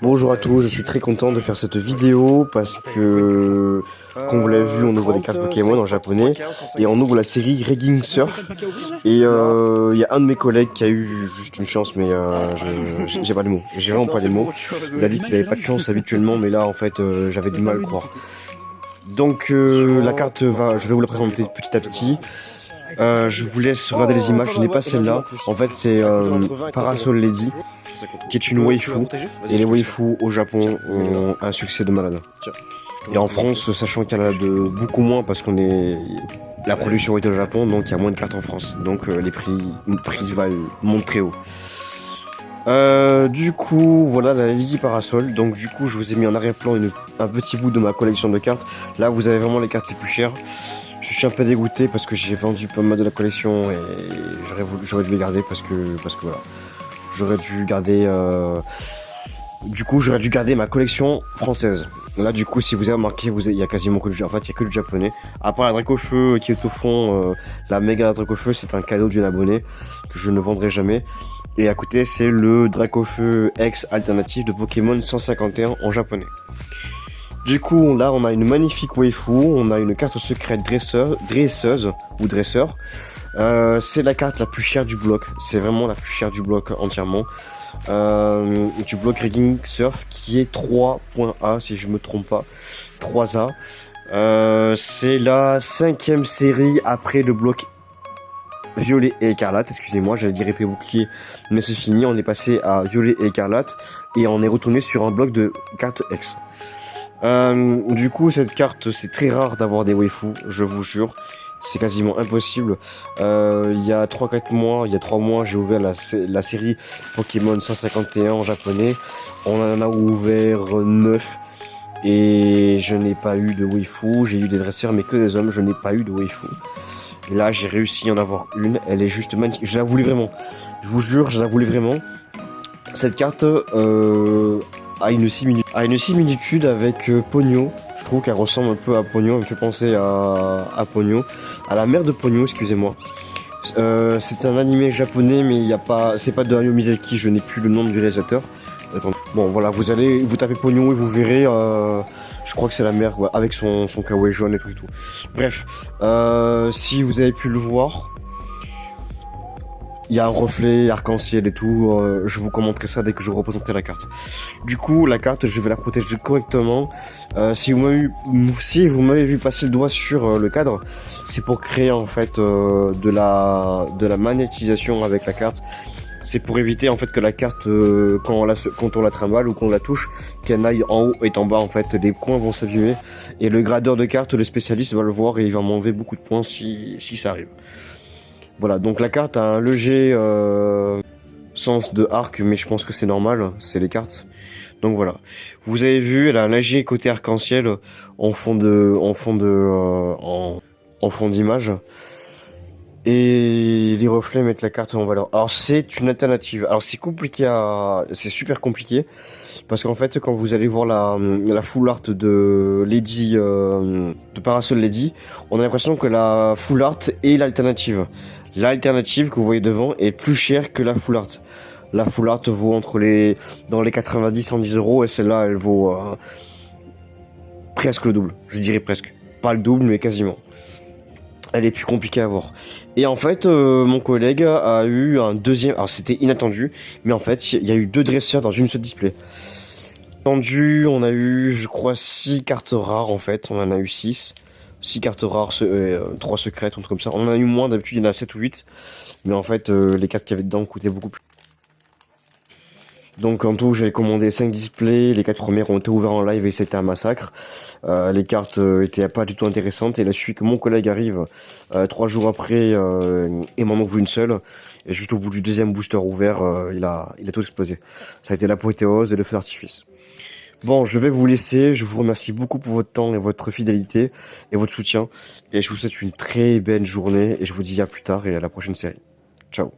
Bonjour à tous, je suis très content de faire cette vidéo parce que, comme vous l'avez vu, on ouvre des cartes Pokémon en japonais et on ouvre la série Regging Surf. Et il y a un de mes collègues qui a eu juste une chance, mais j'ai pas les mots. J'ai vraiment pas les mots. Il a dit qu'il avait pas de chance habituellement, mais là en fait j'avais du mal à le croire. Donc la carte je vais vous la présenter petit à petit. Je vous laisse regarder les images, je n'ai pas celle-là. En fait c'est Parasol Lady, qui est une waifu. Et les waifus au Japon ont un succès de malade. Et en France, sachant qu'il y en a de beaucoup moins parce qu'on est. La production est au Japon, donc il y a moins de cartes en France. Donc les prix montent très haut. Du coup, voilà la Lady Parasol. Donc du coup, je vous ai mis en arrière-plan un petit bout de ma collection de cartes. Là, vous avez vraiment les cartes les plus chères. Je suis un peu dégoûté parce que j'ai vendu pas mal de la collection et j'aurais dû les garder parce que voilà. J'aurais dû garder. Du coup, j'aurais dû garder ma collection française. Là, du coup, si vous avez remarqué, il y a quasiment que en fait, il y a que le japonais. Après, la Dracofeu qui est au fond, la méga Dracofeu, c'est un cadeau d'une abonnée que je ne vendrai jamais. Et à côté, c'est le Dracofeu X alternatif de Pokémon 151 en japonais. Du coup, là, on a une magnifique waifu. On a une carte secrète dresseuse ou dresseur. C'est la carte la plus chère du bloc. C'est vraiment la plus chère du bloc entièrement. Du bloc Regging Surf qui est 3.A si je me trompe pas. 3A. C'est la 5e série après le bloc Violet et Écarlate. Excusez-moi, j'allais dire épée bouclier, mais c'est fini. On est passé à Violet et Écarlate et on est retourné sur un bloc de carte X. Du coup, cette carte, c'est très rare d'avoir des waifus, je vous jure. C'est quasiment impossible. Il y a 3-4 mois, il y a 3 mois, j'ai ouvert la série Pokémon 151 en japonais. On en a ouvert 9 et je n'ai pas eu de waifu. J'ai eu des dresseurs, mais que des hommes. Je n'ai pas eu de waifu. Et là, j'ai réussi à en avoir une. Elle est juste magnifique. Je la voulais vraiment. Je vous jure, je la voulais vraiment. Cette carte a une similitude avec Pogno. Je trouve qu'elle ressemble un peu à Pogno. Elle me fait penser à Pogno, à la mère de Pogno, excusez-moi. C'est un animé japonais, mais il y a pas, c'est pas de Hayao Miyazaki. Je n'ai plus le nom du réalisateur. Attends. Bon, voilà, vous tapez Pogno et vous verrez. Je crois que c'est la mère, ouais, avec son kawaii jaune et tout et tout. Bref, si vous avez pu le voir. Il y a un reflet arc-en-ciel et tout, je vous commenterai ça dès que je représenterai la carte. Du coup, la carte, je vais la protéger correctement. Si vous m'avez vu passer le doigt sur le cadre, c'est pour créer en fait de la magnétisation avec la carte. C'est pour éviter en fait que la carte, quand on la trimballe ou qu'on la touche, qu'elle aille en haut et en bas en fait, les points vont s'abîmer. Et le gradeur de carte, le spécialiste va le voir et il va m'enlever beaucoup de points si ça arrive. Voilà, donc la carte a un léger sens de arc, mais je pense que c'est normal, c'est les cartes. Donc voilà. Vous avez vu, elle a un léger côté arc-en-ciel en fond d'image. Et les reflets mettent la carte en valeur. Alors c'est une alternative. Alors c'est super compliqué parce qu'en fait quand vous allez voir la full art de Lady de Parasol Lady, on a l'impression que la full art est l'alternative. L'alternative que vous voyez devant est plus chère que la full art. La full art vaut dans les 90-110 euros et celle-là elle vaut presque le double. Je dirais presque. Pas le double mais quasiment. Elle est plus compliquée à voir. Et en fait, mon collègue a eu un deuxième. Alors c'était inattendu, mais en fait, il y a eu 2 dresseurs dans une seule display. Attendu, on a eu, je crois, 6 cartes rares en fait. On en a eu 6. 6 cartes rares, 3 secrètes, un truc comme ça. On en a eu moins, d'habitude il y en a 7 ou 8. Mais en fait, les cartes qu'il y avait dedans coûtaient beaucoup plus. Donc en tout, j'avais commandé 5 displays, les 4 premières ont été ouvertes en live et c'était un massacre. Les cartes étaient pas du tout intéressantes et là, suite que mon collègue arrive 3 jours après et m'en ouvre une seule. Et juste au bout du deuxième booster ouvert, il a tout explosé. Ça a été l'apothéose et le feu d'artifice. Bon, je vais vous laisser. Je vous remercie beaucoup pour votre temps et votre fidélité et votre soutien. Et je vous souhaite une très belle journée et je vous dis à plus tard et à la prochaine série. Ciao.